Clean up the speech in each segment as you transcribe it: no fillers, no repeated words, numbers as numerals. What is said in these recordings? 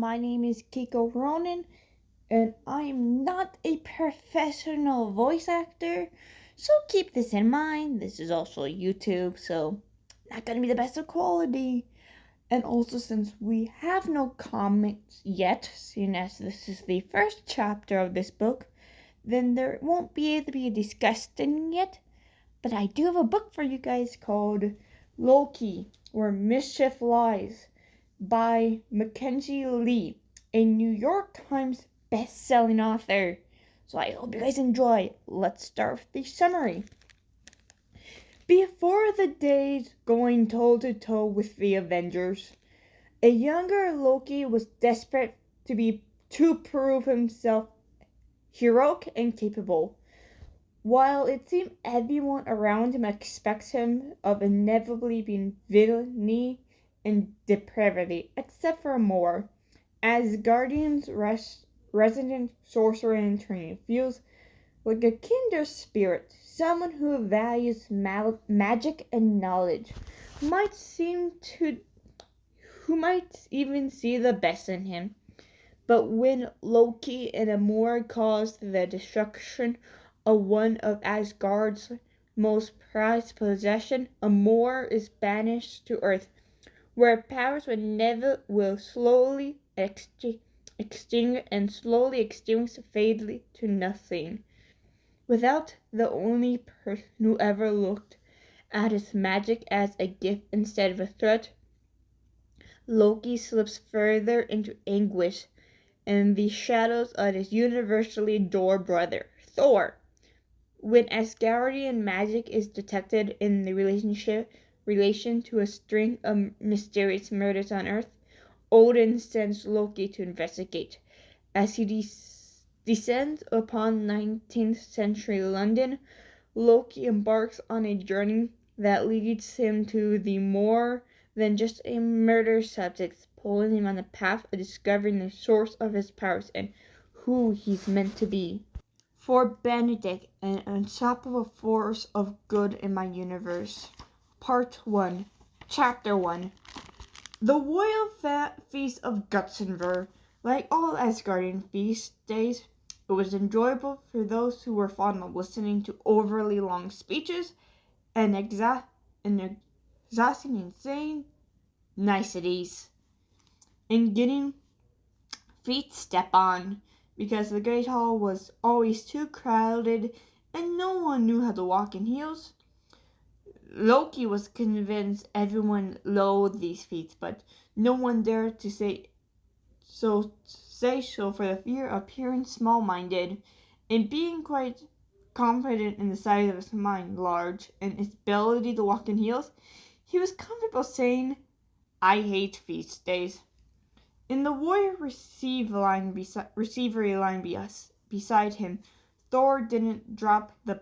my name is Kiko Ronan, and I'm not a professional voice actor, so keep this in mind. This is also YouTube, so not gonna be the best of quality. And also, since we have no comics yet, seeing as this is the first chapter of this book, then there won't be able to be a discussion yet. But I do have a book for you guys called Loki, Where Mischief Lies, by Mackenzie Lee, a New York Times best-selling author. So I hope you guys enjoy. Let's start with the summary. Before the days going toe-to-toe with the Avengers, a younger Loki was desperate to prove himself heroic and capable. While it seemed everyone around him expects him of inevitably being villainy and depravity, except for Moore, Asgardian's resident sorcerer in training, feels like a kindred spirit, someone who values magic and knowledge, who might even see the best in him. But when Loki and Moore caused the destruction of one of Asgard's most prized possessions, Moore is banished to Earth, where powers will slowly extinguish fatally to nothing. Without the only person who ever looked at his magic as a gift instead of a threat, Loki slips further into anguish in the shadows of his universally adored brother, Thor. When Asgardian magic is detected in the relation to a string of mysterious murders on Earth, Odin sends Loki to investigate. As he descends upon 19th century London, Loki embarks on a journey that leads him to the more than just a murder subject, pulling him on the path of discovering the source of his powers and who he's meant to be. For Benedict, an unstoppable force of good in my universe. Part 1, Chapter 1. The royal feast of Gutsenver, like all Asgardian feast days, it was enjoyable for those who were fond of listening to overly long speeches and exhausting insane niceties, and getting feet step on, because the great hall was always too crowded and no one knew how to walk in heels. Loki was convinced everyone loathed these feats, but no one dared to say so for the fear of appearing small-minded, and being quite confident in the size of his mind, large, and his ability to walk in heels, he was comfortable saying, "I hate feast days." In the warrior receiver line beside him, Thor didn't drop the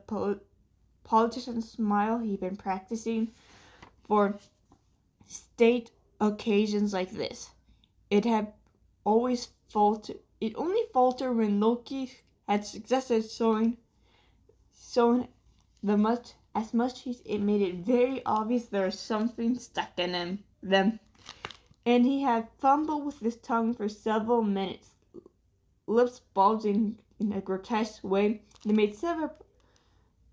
politician smile he'd been practicing for state occasions like this. It had always faltered. It only faltered when Loki had successfully shown as much as it made it very obvious there was something stuck in them. And he had fumbled with his tongue for several minutes, lips bulging in a grotesque way that made several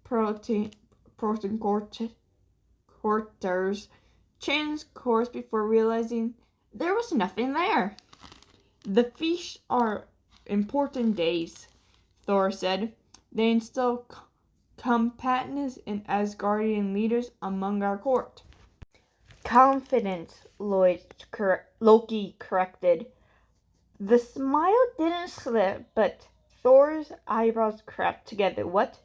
protein quarters change course before realizing there was nothing there. "The feasts are important days," Thor said. "They instill compactness in Asgardian leaders among our court." "Confidence," Loki corrected. The smile didn't slip, but Thor's eyebrows crept together. "What?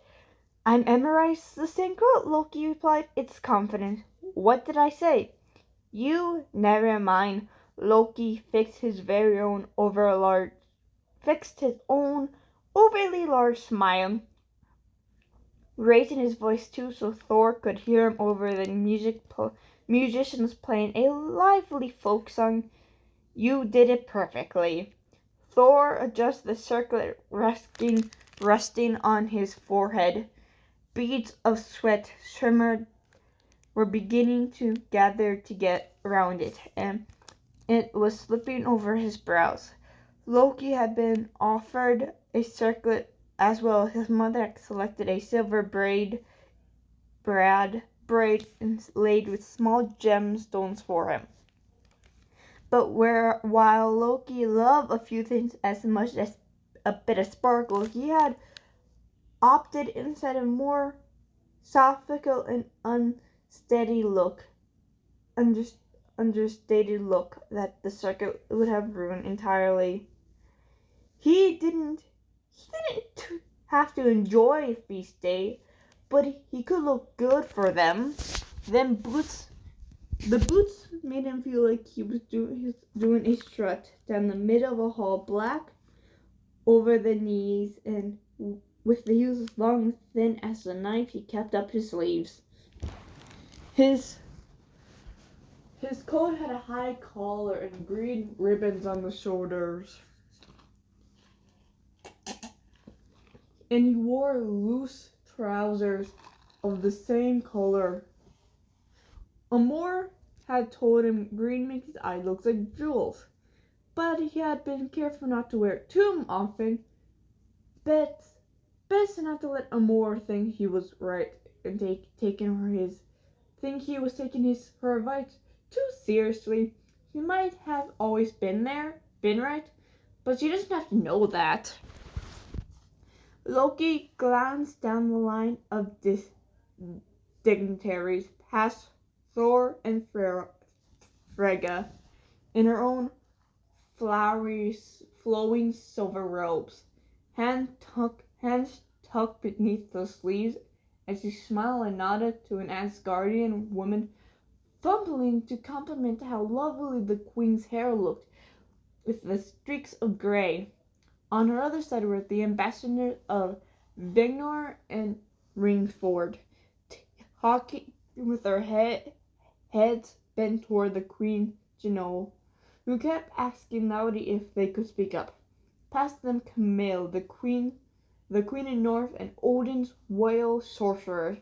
I memorized the same quote," Loki replied. "It's confidence. What did I say?" "You never mind." Loki fixed his own overly large smile, raising his voice too so Thor could hear him over the musicians playing a lively folk song. "You did it perfectly." Thor adjusted the circlet resting on his forehead. Beads of sweat were beginning to gather around it, and It was slipping over his brows. Loki had been offered a circlet as well. His mother had selected a silver braid laid with small gemstones for him. But while Loki loved a few things as much as a bit of sparkle, he had opted instead a more sophistical and understated look that the circuit would have ruined entirely. He didn't have to enjoy feast day, but he could look good for them. The boots made him feel like he was doing a strut down the middle of a hall, black over the knees, and with the heels as long and thin as the knife he kept up his sleeves. His coat had a high collar and green ribbons on the shoulders. And he wore loose trousers of the same color. Amor had told him green makes his eye look like jewels, but he had been careful not to wear it too often. Best not to let Amor think he was right and taking her advice too seriously. He might have always been right, but she doesn't have to know that. Loki glanced down the line of dignitaries past Thor and Frigga in her own flowing silver robes, hands tucked beneath the sleeves, as she smiled and nodded to an Asgardian woman fumbling to compliment how lovely the queen's hair looked with the streaks of gray. On her other side were the ambassadors of Vignor and Ringford, talking with their heads bent toward the Queen Janol, who kept asking loudly if they could speak up. Past them Camille, the Queen in North, and Odin's royal sorcerer.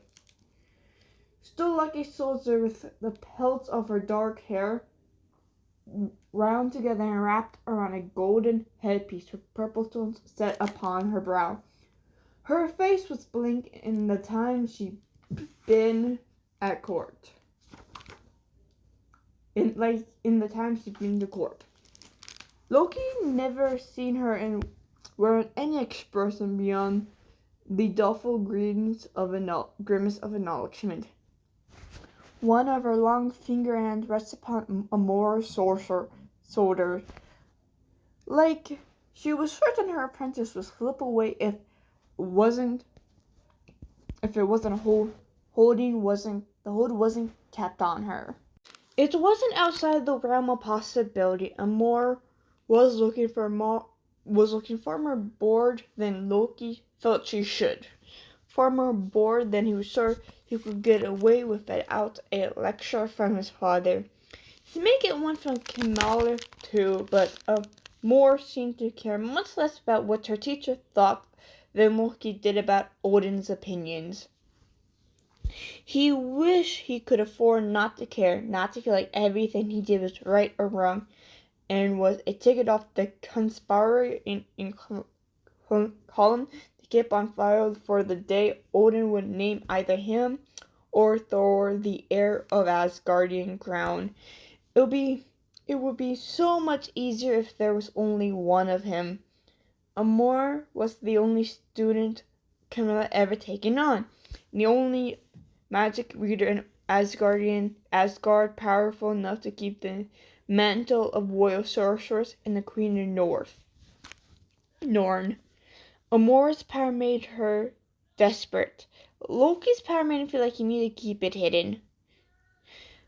Still like a soldier, with the pelts of her dark hair wound together and wrapped around a golden headpiece with purple stones set upon her brow. Her face was blank in the time she'd been at court. In the time she'd been to court. Loki never seen her wearing any expression beyond the dull grimace of acknowledgement. One of her long finger hands rests upon Amor's shoulder, like she was certain her apprentice would slip away if the hold wasn't kept on her. It wasn't outside the realm of possibility. Amor was looking far more bored than Loki felt she should. Far more bored than he was sure he could get away with without a lecture from his father. He may get one from Kamala too, but Amor seemed to care much less about what her teacher thought than Loki did about Odin's opinions. He wished he could afford not to care, not to feel like everything he did was right or wrong, and was a ticket off the conspirator in column to keep on file for the day Odin would name either him or Thor the heir of Asgardian crown. It would be so much easier if there was only one of him. Amor was the only student Camilla ever taken on, the only magic reader in Asgard powerful enough to keep the mantle of royal sorceress and the Queen of Norn. Amor's power made her desperate. Loki's power made him feel like he needed to keep it hidden.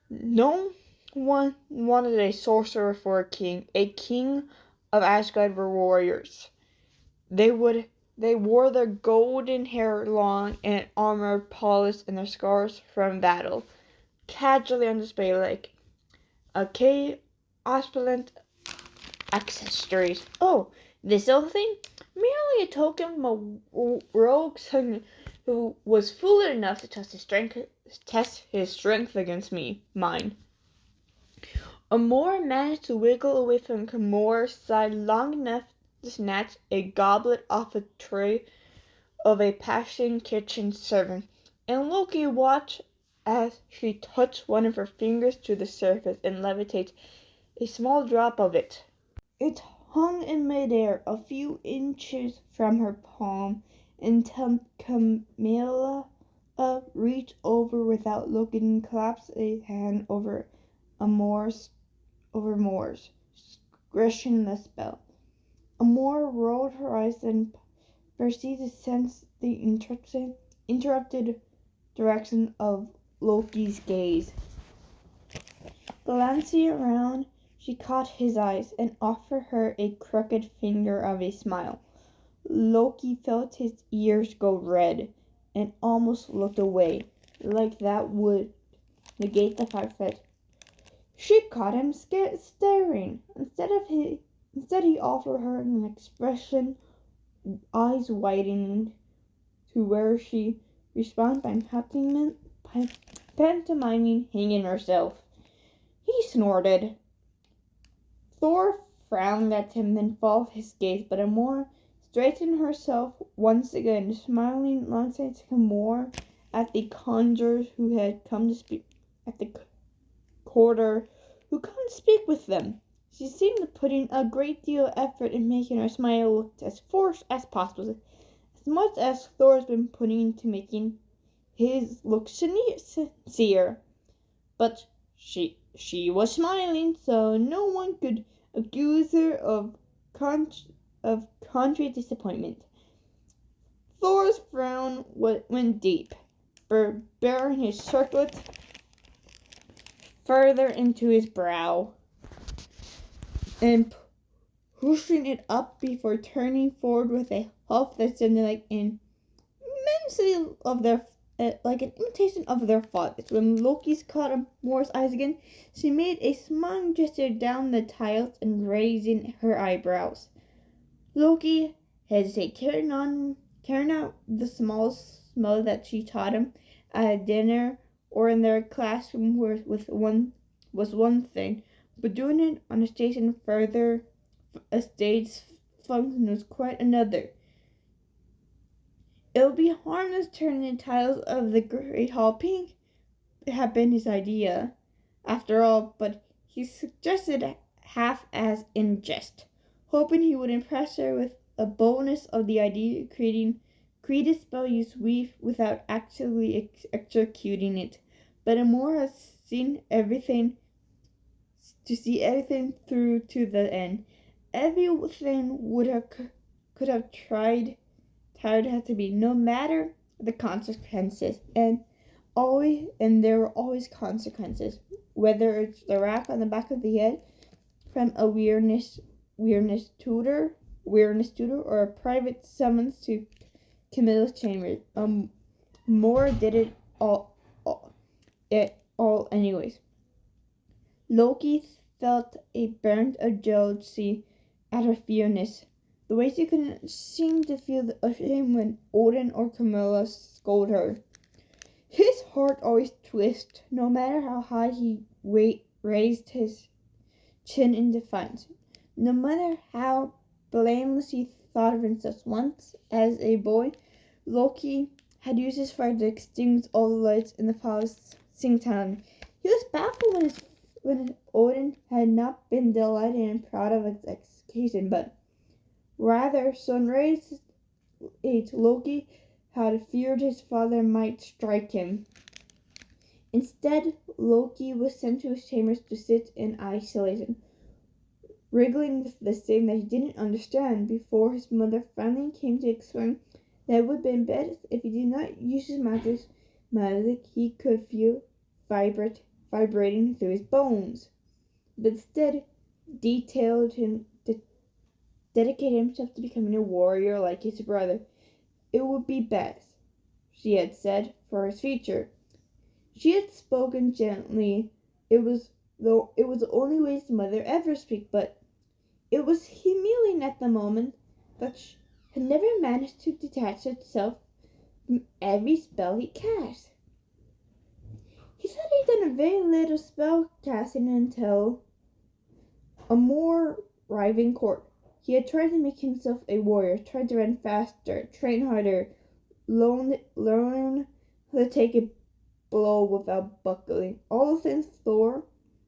No one wanted a sorcerer for a king of Asgard were warriors. They wore their golden hair long and armor polished and their scars from battle, casually on display like opulent accessories. Oh, this little thing? Merely a token from a rogue son who was foolish enough to test his strength against mine. Amor managed to wiggle away from Kimura's side long enough to snatch a goblet off a tray of a passing kitchen servant, and Loki watched as she touched one of her fingers to the surface and levitated a small drop of it. It hung in midair a few inches from her palm until Camilla reached over without looking and clapped a hand over Amor's scratching the spell. Amor rolled her eyes and proceeded to sense the interrupted direction of Loki's gaze. Glancing around, she caught his eyes and offered her a crooked finger of a smile. Loki felt his ears go red and almost looked away, like that would negate the fact that she caught him staring. Instead, he offered her an expression, eyes widened to where she responded by pantomiming hanging herself. He snorted. Thor frowned at him, then followed his gaze, but Amor straightened herself once again, smiling alongside more at the conjurers who had come to speak at the quarter who come to speak with them. She seemed to put in a great deal of effort in making her smile look as forced as possible, as much as Thor's been putting into making his look sincere. But she was smiling, so no one could accuse her of contrary disappointment. Thor's frown went deep, bearing his circlet further into his brow and pushing it up before turning forward with a huff that sounded like an imitation of their fathers. When Loki's caught Amor's eyes again, she made a smiling gesture down the tiles and raising her eyebrows. Loki hesitated, carrying out the small smell that she taught him at a dinner or in their classroom was one thing, but doing it on a stage function was quite another. It would be harmless turning the tiles of the Great Hall pink. It had been his idea, after all, but he suggested it half as in jest, hoping he would impress her with a bonus of the idea of create a spell used weave without actually executing it. But Amor has seen everything through to the end. Everything could have tired has to be, no matter the consequences, and there were always consequences, whether it's the rack on the back of the head from a weirdness tutor, or a private summons to Camilla's chamber. More did it all anyways. Loki felt a burn of jealousy at her fierceness, the way she couldn't seem to feel ashamed when Odin or Camilla scolded her. His heart always twisted, no matter how high he raised his chin in defiance. No matter how blameless he thought of himself. Once, as a boy, Loki had used his fire to extinguish all the lights in the palace sing town. He was baffled when Odin had not been delighted and proud of its execution, but rather so enraged Loki had feared his father might strike him. Instead, Loki was sent to his chambers to sit in isolation, wriggling with the thing that he didn't understand, before his mother finally came to explain that it would have been best if he did not use his magic he could feel vibrating through his bones, but instead dedicated himself to becoming a warrior like his brother. It would be best, she had said, for his future. She had spoken gently. It was the only way his mother ever speak, but it was humiliating at the moment that she had never managed to detach itself from every spell he cast. He said he'd done a very little spell casting until A more riving court. He had tried to make himself a warrior, tried to run faster, train harder, learn how to take a blow without buckling. All the things Thor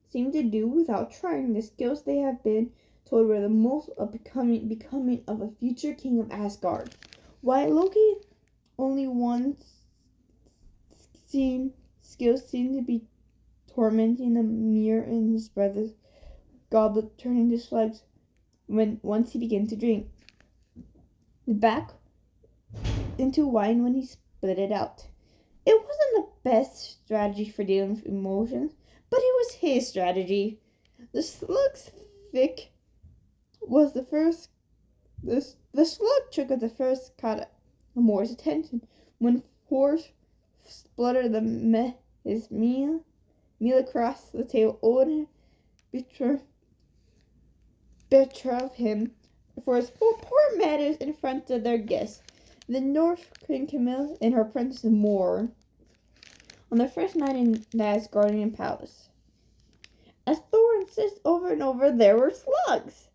seemed to do without trying. The skills they have been told were the most of becoming of a future king of Asgard. While Loki only once skills seemed to be tormenting the mirror in his brother's goblet turned into slugs once he began to drink. Back into wine when he split it out. It wasn't the best strategy for dealing with emotions, but it was his strategy. The slug's thick was the first. The slug trick was the first caught Moore's attention when Horse spluttered his meal across the table. Odin betrothed him for his poor manners in front of their guests. The North Queen Camilla and her Prince Moore on their first night in the Asgardian palace. As Thor insists over and over, there were slugs.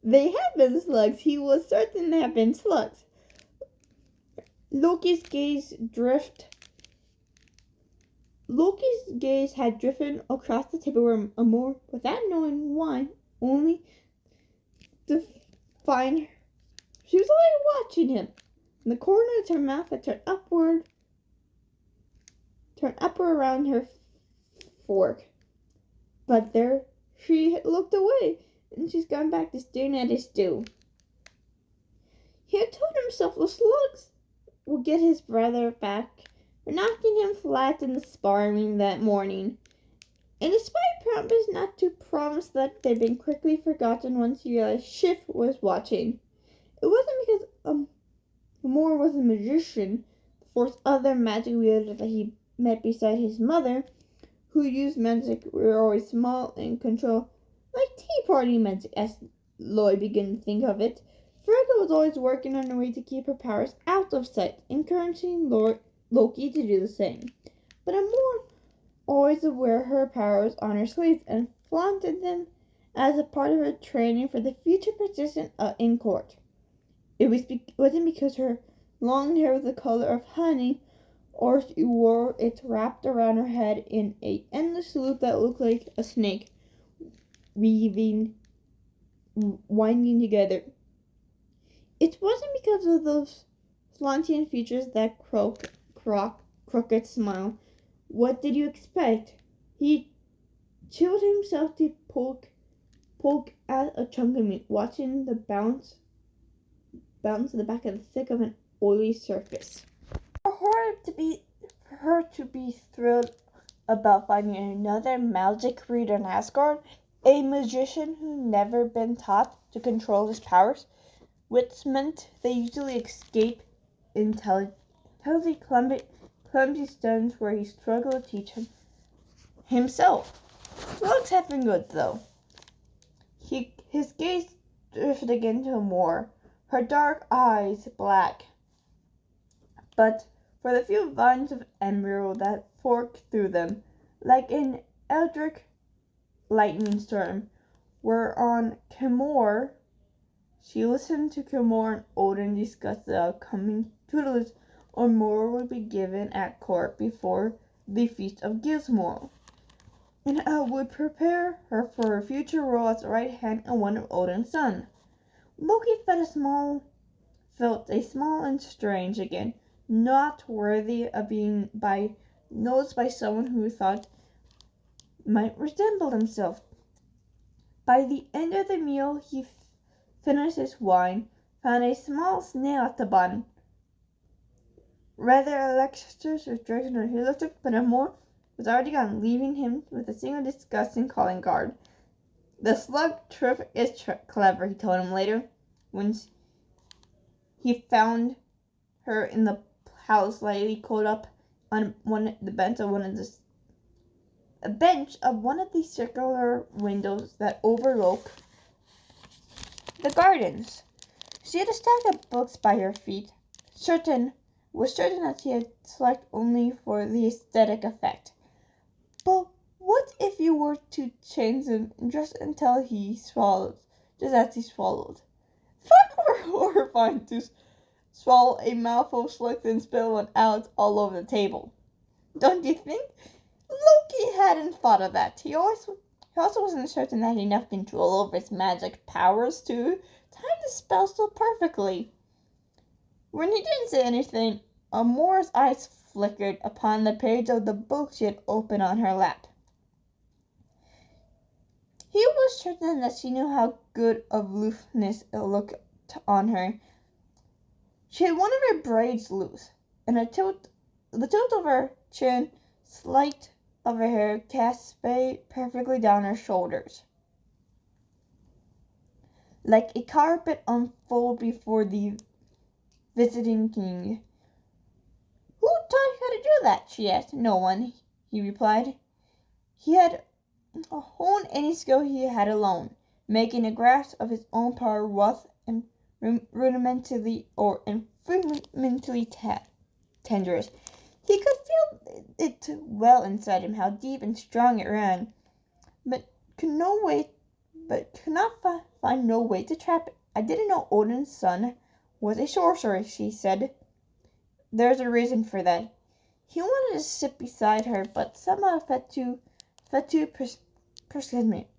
They had been slugs. He was certain they had been slugs. Loki's gaze had drifted across the table where Amor, without knowing why, only to find she was only watching him. In the corners of her mouth had turned upward around her fork. But there she looked away, and she's gone back to staring at his stew. He had told himself the slugs would get his brother back for knocking him flat in the sparring that morning. And despite promise not to promise that they'd been quickly forgotten once he realized Schiff was watching. It wasn't because Moore was a magician, the fourth other magic wielder that he met beside his mother, who used magic were always small and control, like tea party magic, as Lloyd began to think of it. Frigga was always working on a way to keep her powers out of sight, encouraging Loki to do the same. But Amor, always aware of her powers on her sleeves, and flaunted them as a part of her training for the future position in court. It wasn't because her long hair was the color of honey, or she wore it wrapped around her head in an endless loop that looked like a snake, winding together. It wasn't because of those slanting features, that crooked smile. What did you expect? He chilled himself to poke at a chunk of meat, watching the bounce in the back of the thick of an oily surface. For her to be thrilled about finding another magic reader in Asgard, a magician who'd never been taught to control his powers, which meant they usually escape clumsy stunts where he struggled to teach himself. Slugs had been good, though. His gaze drifted again to Moore, her dark eyes black. But for the few vines of emerald that forked through them, like an eldritch lightning storm, were on Kimor. She listened to Kimor and Odin discuss the upcoming tutelage Amor would be given at court before the Feast of Gizmor, and would prepare her for her future role as the right hand and one of Odin's sons. Loki felt small and strange again, not worthy of being noticed by someone who thought might resemble himself. By the end of the meal, he finished his wine, found a small snail at the bottom. Rather Alexis was dragging her. He looked up, but Amor was already gone, leaving him with a single disgusting calling card. The slug trick is clever, he told him later, when he found her in the house, slightly coiled up on the bench of one of the circular windows that overlook the gardens. She had a stack of books by her feet, was certain that she had selected only for the aesthetic effect. But What if you were to chain him just until he swallowed, just as he swallowed? Far more horrifying to swallow a mouthful, slick, and spill one out all over the table. Don't you think? Loki hadn't thought of that. He also wasn't certain that he had enough control over his magic powers to time the spell so perfectly. When he didn't say anything, Amora's eyes flickered upon the page of the book she had opened on her lap. He was certain that she knew how good of aloofness it looked on her. She had one of her braids loose, and the tilt of her chin, slight of her hair, cascaded perfectly down her shoulders, like a carpet unfolded before the visiting king. Who taught you how to do that? She asked. No one, he replied. He had honed any skill he had alone, making a grasp of his own power rough and rudimentally tenuous. He could feel it well inside him, how deep and strong it ran, but could not find no way to trap it. I didn't know Odin's son was a sorcerer, she said. There's a reason for that. He wanted to sit beside her, but somehow felt too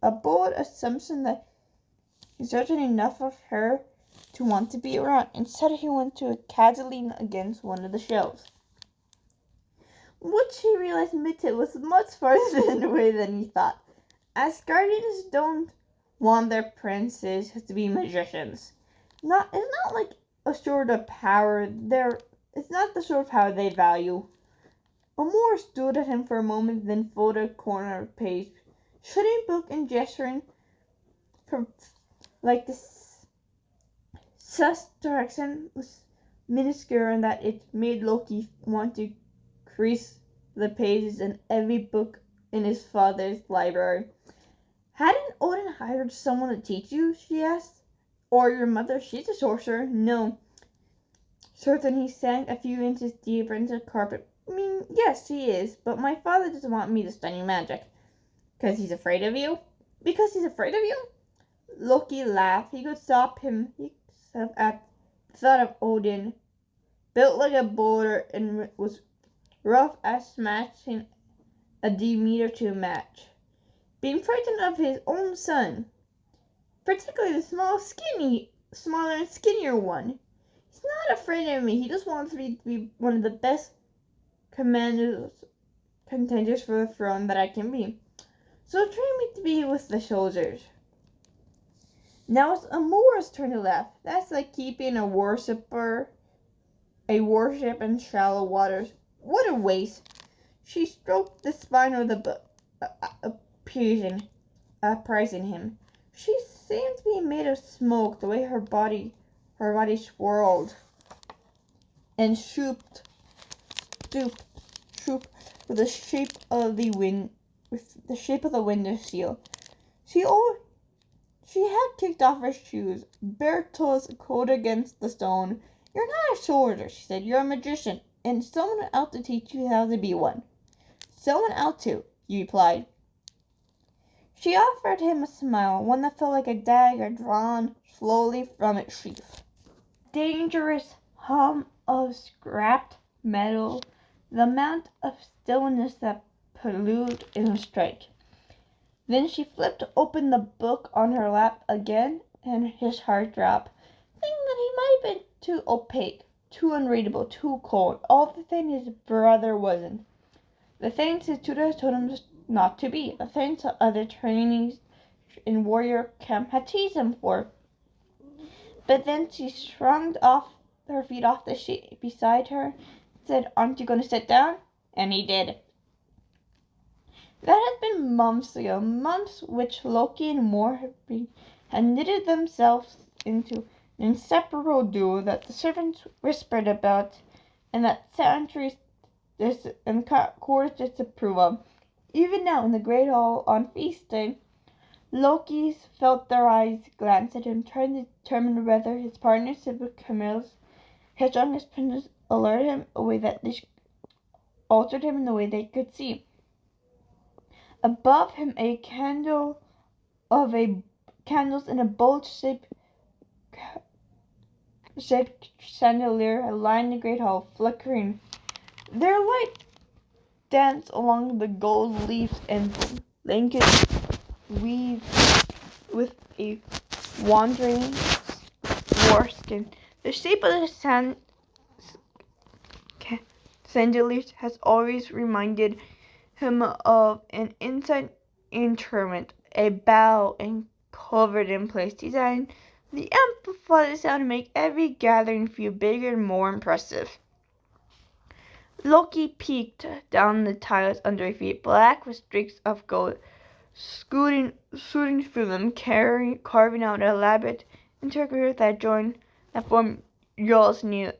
a bold assumption that he's certain enough of her to want to be around. Instead, he went to casually against one of the shelves. What she realized Mitted was much farther away than he thought. Asgardians don't want their princes to be magicians. It's not like a sort of power. It's not the sort of power they value. Amor stood at him for a moment, then folded a corner of the page, shutting book and gesturing from like the sus direction was minuscule and that it made Loki want to crease the pages in every book in his father's library. Hadn't Odin hired someone to teach you? She asked. Or your mother? She's a sorcerer. No. Certain he sank a few inches deeper into the carpet. I mean, yes, she is, but my father doesn't want me to study magic. Because he's afraid of you? Because he's afraid of you? Loki laughed. He could stop him. He at the thought of Odin, built like a boulder and was rough as smashing a Demeter to a match. Being frightened of his own son, particularly the smaller and skinnier one. He's not afraid of me. He just wants me to be one of the best contenders for the throne that I can be. So train me to be with the soldiers. Now it's Amora's turn to laugh. That's like keeping a worship in shallow waters. What a waste. She stroked the spine of the book, praising him. She seemed to be made of smoke, the way her body swirled and stooped with the shape of the window sill. She had kicked off her shoes, bare toes cold against the stone. You're not a soldier, she said. You're a magician, and someone out to teach you how to be one. Someone out to, he replied. She offered him a smile, one that felt like a dagger drawn slowly from its sheath. Dangerous hum of scrapped metal, the amount of stillness that prelude in a strike. Then she flipped open the book on her lap again, and his heart dropped, thinking that he might have been too opaque, too unreadable, too cold, all the things his brother wasn't. The things his tutor told him not to be, the things that other trainees in warrior camp had teased him for. But then she shrugged off her feet off the sheet beside her, said, Aren't you going to sit down? And he did. That had been months ago, months which Loki and Moore had knitted themselves into an inseparable duo that the servants whispered about, and that centuries and quarters disapprove of. Even now, in the great hall on feast day, Loki felt their eyes glance at him, trying to determine whether his partnership with Camille's headstrong princess alerted him a way that they altered him in the way they could see. Above him, a candle of a candles in a bowl-shaped chandelier lined the great hall, flickering. Their light danced along the gold leaves and blankets weaved with a wandering foreskin. The shape of the chandeliers has always reminded him of an inside interment, a bow and covered in place, designed to amplify the sound and make every gathering feel bigger and more impressive. Loki peeked down the tiles under his feet, black with streaks of gold shooting through them, carving out an elaborate interior that formed Jarl's new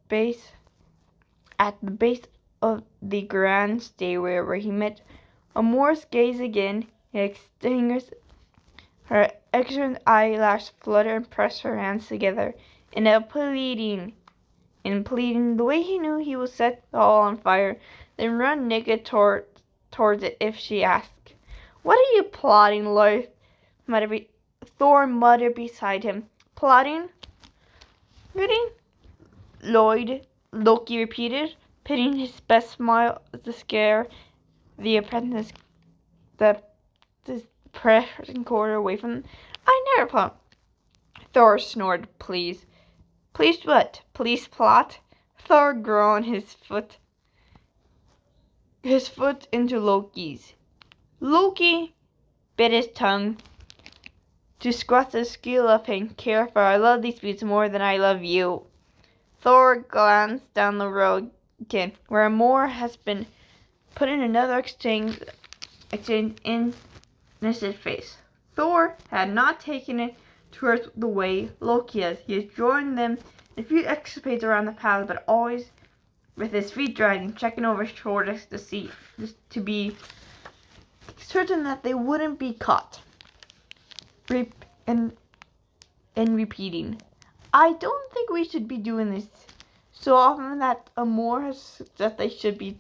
base at the base of the grand stairway where he met Amore's gaze again. He extinguished her excellent eyelash flutter and pressed her hands together in pleading, the way he knew he would set the hall on fire, then run naked towards it if she asked. "What are you plotting, Loki?" Thor muttered beside him. "Plotting? Reading?" Loki repeated, pitting his best smile to scare the apprentice, the pressing quarter away from him. "I never plot." Thor snorted. "Please." "Please what? Please plot?" Thor groaned his foot into Loki's. Loki bit his tongue to squat the skill of him. "Careful, I love these beasts more than I love you." Thor glanced down the road again, where Amor has been putting another exchange in Nish's face. Thor had not taken it towards the way Loki has. He has joined them a few escapades around the palace, but always with his feet dragging, checking over his shoulders to be certain that they wouldn't be caught. And repeating, "I don't think we should be doing this so often that Amor has suggested they should be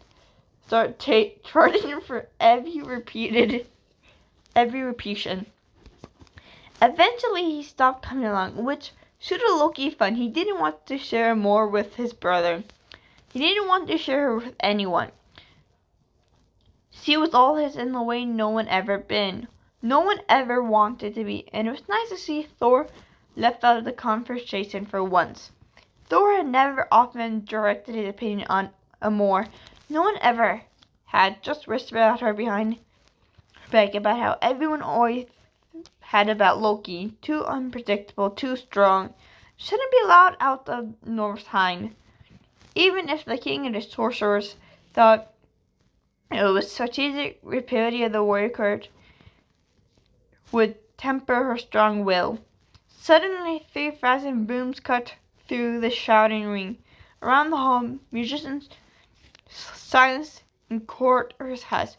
charging for every repetition." Eventually he stopped coming along, which suited Loki fun. He didn't want to share more with his brother. He didn't want to share her with anyone. She was all his in the way no one ever been. No one ever wanted to be, and it was nice to see Thor left out of the conversation for once. Thor had never often directed his opinion on Amor. No one ever had, just whispered at her behind her back about how everyone always had about Loki. Too unpredictable, too strong. Shouldn't be allowed out of Northdheim. Even if the king and his sorcerers thought it was strategic rapidity of the warrior courage would temper her strong will. Suddenly 3,000 booms cut through the shouting ring. Around the hall, musicians silenced and courtiers had.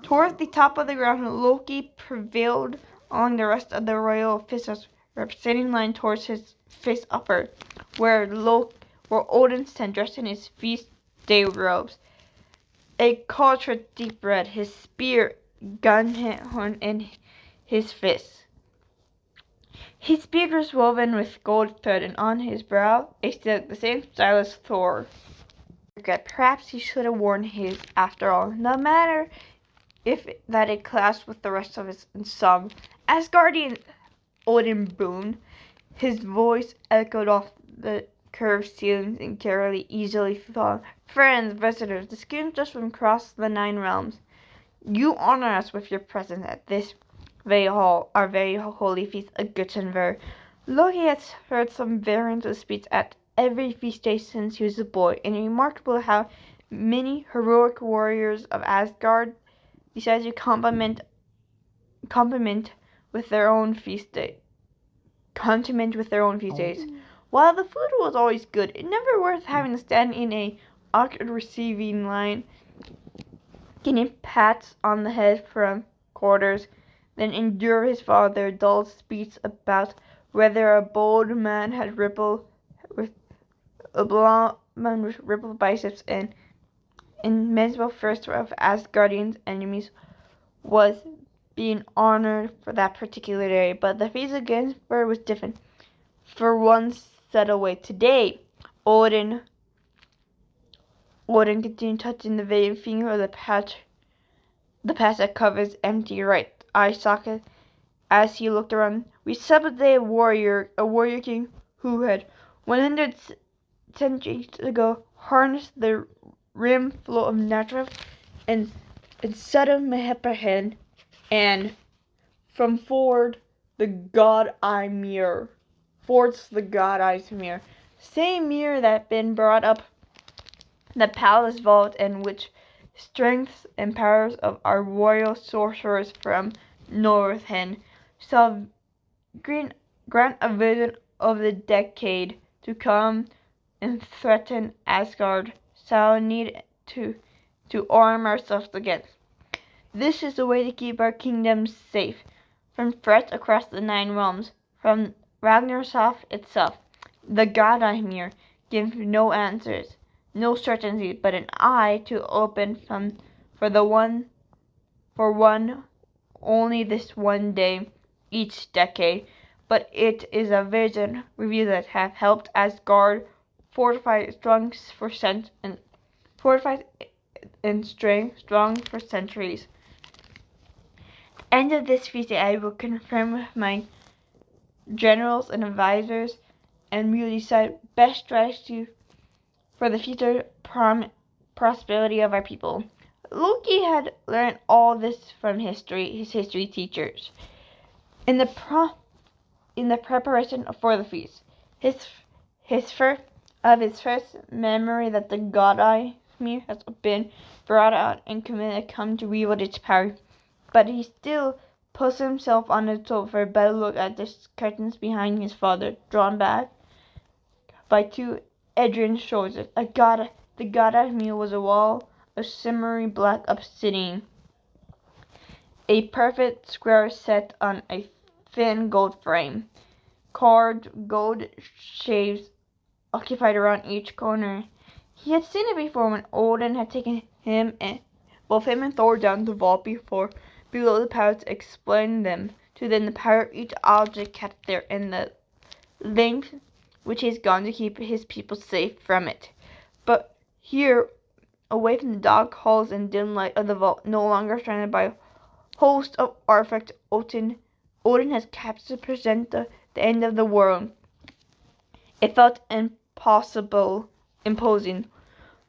Toward the top of the ground, Loki prevailed along the rest of the royal officials, representing line towards his face upper, where Odin stand dressed in his feast day robes. A culture deep red, his spear gun horn in his fist. His beard was woven with gold thread, and on his brow a silk, the same style as Thor. Perhaps he should have worn his after all. No matter if that it clashed with the rest of his song. Asgardian Odin boomed. His voice echoed off the curved ceilings and carefully, easily falling. "Friends, visitors, the skins just from across the 9 realms. You honor us with your presence at this our very holy feast of Gutenver." Loki has heard some variants of speech at every feast day since he was a boy, and remarkable how many heroic warriors of Asgard decided to compliment with their own feast days. While the food was always good, it never worth having to stand in a awkward receiving line, getting pats on the head from quarters, then endure his father's dull speech about whether a bold man had rippled biceps and immeasurable first of Asgardian's enemies, was being honored for that particular day, but the face of Ginsburg was different. For once set away. Today, Odin continued touching the vein finger of the patch that covers empty right eye socket as he looked around. We summoned a warrior king who had 100 centuries ago harnessed the rim flow of natural and set him hand, and from Ford the god eye mirror. Ford's the god eye mirror. Same mirror that been brought up the palace vault, and which strengths and powers of our royal sorcerers from Northen shall grant a vision of the decade to come and threaten Asgard, shall need to arm ourselves against. This is the way to keep our kingdom safe from threats across the 9 realms, from Ragnarok itself. The god Ymir gives no answers, no certainty, but an eye to open for one only this one day each decade. But it is a vision review that have helped Asgard fortify strong for strong for centuries. End of this feast, I will confirm with my generals and advisors, and we will decide best strategy for the future prosperity of our people. Loki had learned all this from his history teachers. In the preparation for the feast, his first memory that the god Ymir has been brought out and committed come to wield its power, but he still puts himself on the sofa for a better look at the curtains behind his father, drawn back by 2 Adrian shoulders. The god Ymir was a wall of shimmering black obsidian, a perfect square set on a thin gold frame. Carved gold shapes occupied around each corner. He had seen it before when Odin had taken both him and Thor down the vault below the palace, explaining them to them the power of each object kept there and the length which he has gone to keep his people safe from it. But here, away from the dark halls and dim light of the vault, no longer surrounded by a host of artifacts, Odin has kept to present the end of the world. It felt imposing,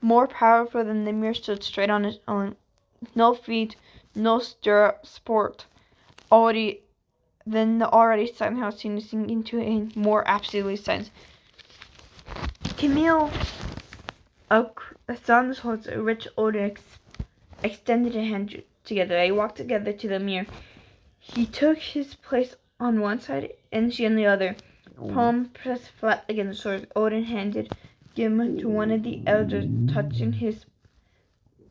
more powerful than the mirror stood straight on its own. No feet, no stirrup sport. Already somehow seemed to sink into a more absolute sense. Camille, a son's holds a rich Odin extended a hand together. They walked together to the mirror. He took his place on one side and she on the other. Palm pressed flat against the sword. Odin handed him to one of the elders,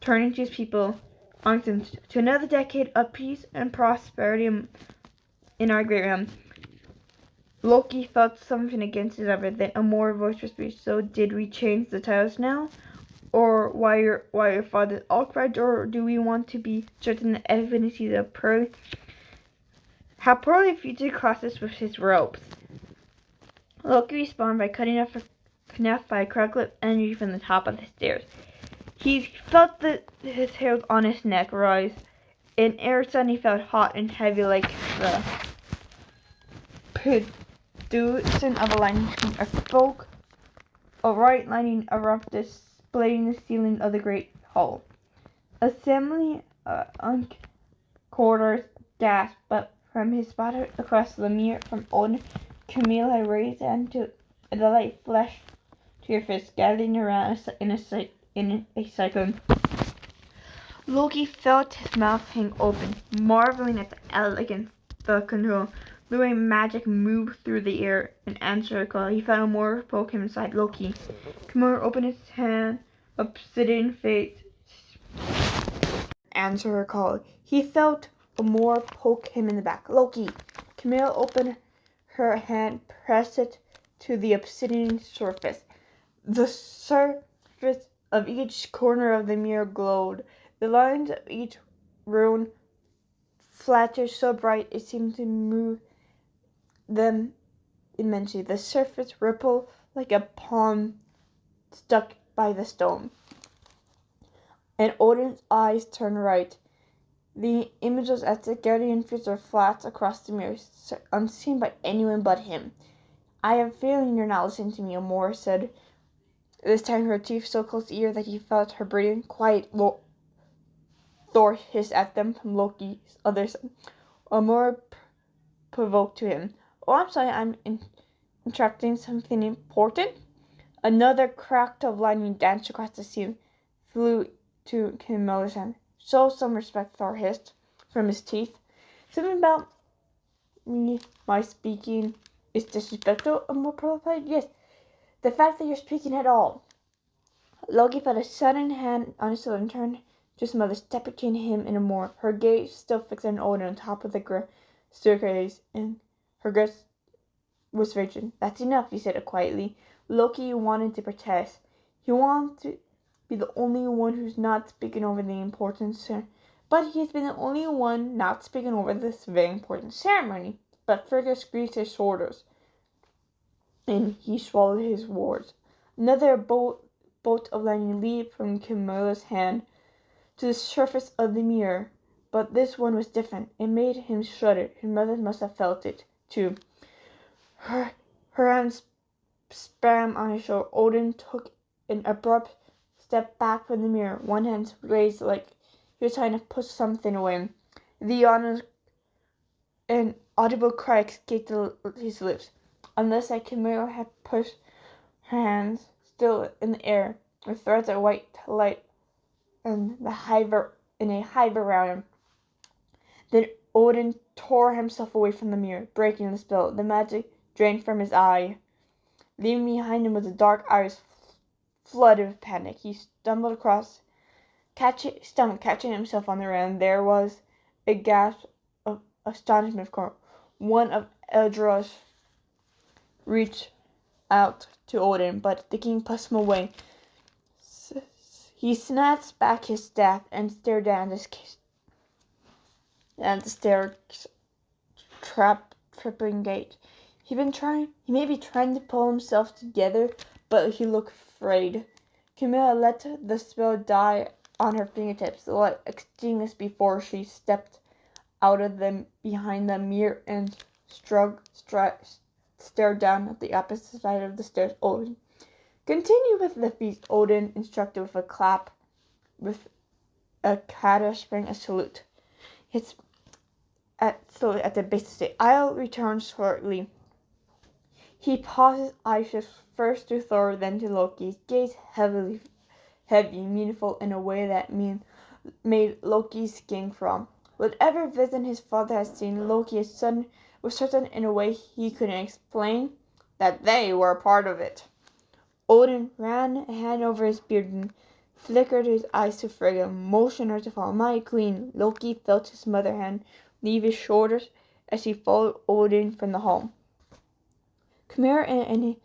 turning to his people, on to another decade of peace and prosperity in our great realm. Loki felt something against his other, then a more voice whispered, "So did we change the titles now? Or why your father's outcry, or do we want to be certain that everyone sees how poorly future crosses with his ropes?" Loki responded by cutting off by a cracklet energy from the top of the stairs. He felt his hair on his neck rise. In air suddenly felt hot and heavy, like the producing of a lightning stream. A right lightning erupted, splitting the ceiling of the great hall. Assembly quarters gasped, but from his spot across the mirror from Odin, Camille had raised hand to the light flashed to her fist, gathering around in a cyclone. Loki felt his mouth hang open, marveling at the elegance of the control. Luring magic moved through the air and answered a call. He felt a more poke him inside Loki. Camille opened his hand, obsidian face. Answer her call. He felt a more poke him in the back. Loki. Camille opened her hand, pressed it to the obsidian surface. The surface of each corner of the mirror glowed. The lines of each rune flashed so bright it seemed to move them immensely. The surface rippled like a palm stuck by the stone. And Odin's eyes turned right. The images as the guardian fierce were flashed across the mirror, unseen by anyone but him. I have a feeling you're not listening to me, Amor said, this time her teeth so close to ear that he felt her breathing. Quiet, Thor hissed at them from Loki's other side. Amor provoked to him. Oh, I'm sorry, I'm interrupting something important. Another crack of lightning danced across the scene, flew to Camilla's hand. Show some respect, Thor hissed from his teeth. Something about me, my speaking, is disrespectful, Amor replied. Yes, the fact that you're speaking at all. Loki felt a sudden hand on his shoulder and turned to his mother, step between him and Amor. Her gaze still fixed on Odin on top of the staircase, and her gaze was rigid. That's enough, he said quietly. Loki wanted to protest. He wanted to be the only one who's not speaking over the important ceremony. But he has been the only one not speaking over this very important ceremony. But Frigga squeezed his shoulders, and he swallowed his words. Another bolt of lightning leaped from Camilla's hand to the surface of the mirror. But this one was different. It made him shudder. His mother must have felt it, too. Her hands spam on his shoulder. Odin took an abrupt step back from the mirror, one hand raised like he was trying to push something away. The an audible cry escaped his lips. Unless Camilla had pushed her hands still in the air, with threads of white light and a hive around him. Then Odin tore himself away from the mirror, breaking the spell. The magic drained from his eye. Leaving behind him was a dark iris flooded with panic. He stumbled across, catching himself on the ground. There was a gasp of astonishment, of course. One of Eldra's reached out to Odin, but the king pushed him away. He snatched back his staff and stared down the stair tripping gate. He may be trying to pull himself together, but he looked afraid. Camilla let the spell die on her fingertips, the light extinguished before she stepped out of behind the mirror and stared down at the opposite side of the stairs. Odin. Continue with the feast, Odin instructed with a clap, with a caddish spring, a salute. It's at the base of the stage. I'll return shortly. He paused, his eyes shift first to Thor, then to Loki, his gaze heavy, meaningful in a way that made Loki's skin crawl. Whatever vision his father had seen, Loki was certain in a way he couldn't explain that they were a part of it. Odin ran a hand over his beard and flickered his eyes to Frigga, motioned her to follow. My queen. Loki felt his mother hand leave his shoulders as he followed Odin from the hall. Come here and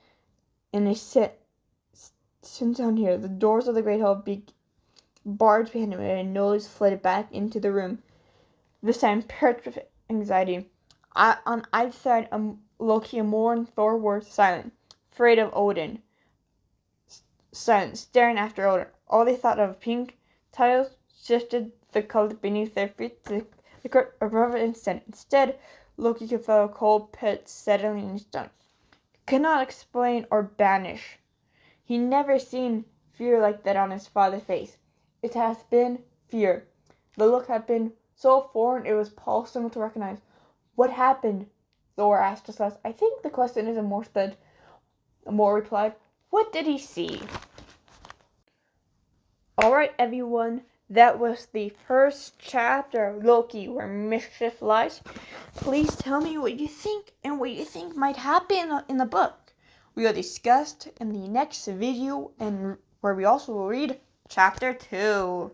he sit down here. The doors of the great hall barred behind him, and a noise flooded back into the room. This time, perched with anxiety. On either side, Loki, Amor, and Thor were silent, afraid of Odin. Silent, staring after Odin. All they thought of pink tiles shifted the color beneath their feet to the court above instant. Instead, Loki could feel a cold pit settling in his stomach. Cannot explain or banish. He never seen fear like that on his father's face. It has been fear. The look had been so foreign it was possible to recognize. What happened? Thor asked us last. I think the question is Amor said. Amor replied, what did he see? Alright everyone, that was the first chapter of Loki, where mischief lies. Please tell me what you think and what you think might happen in the book. We will discuss in the next video, and where we also will read chapter 2.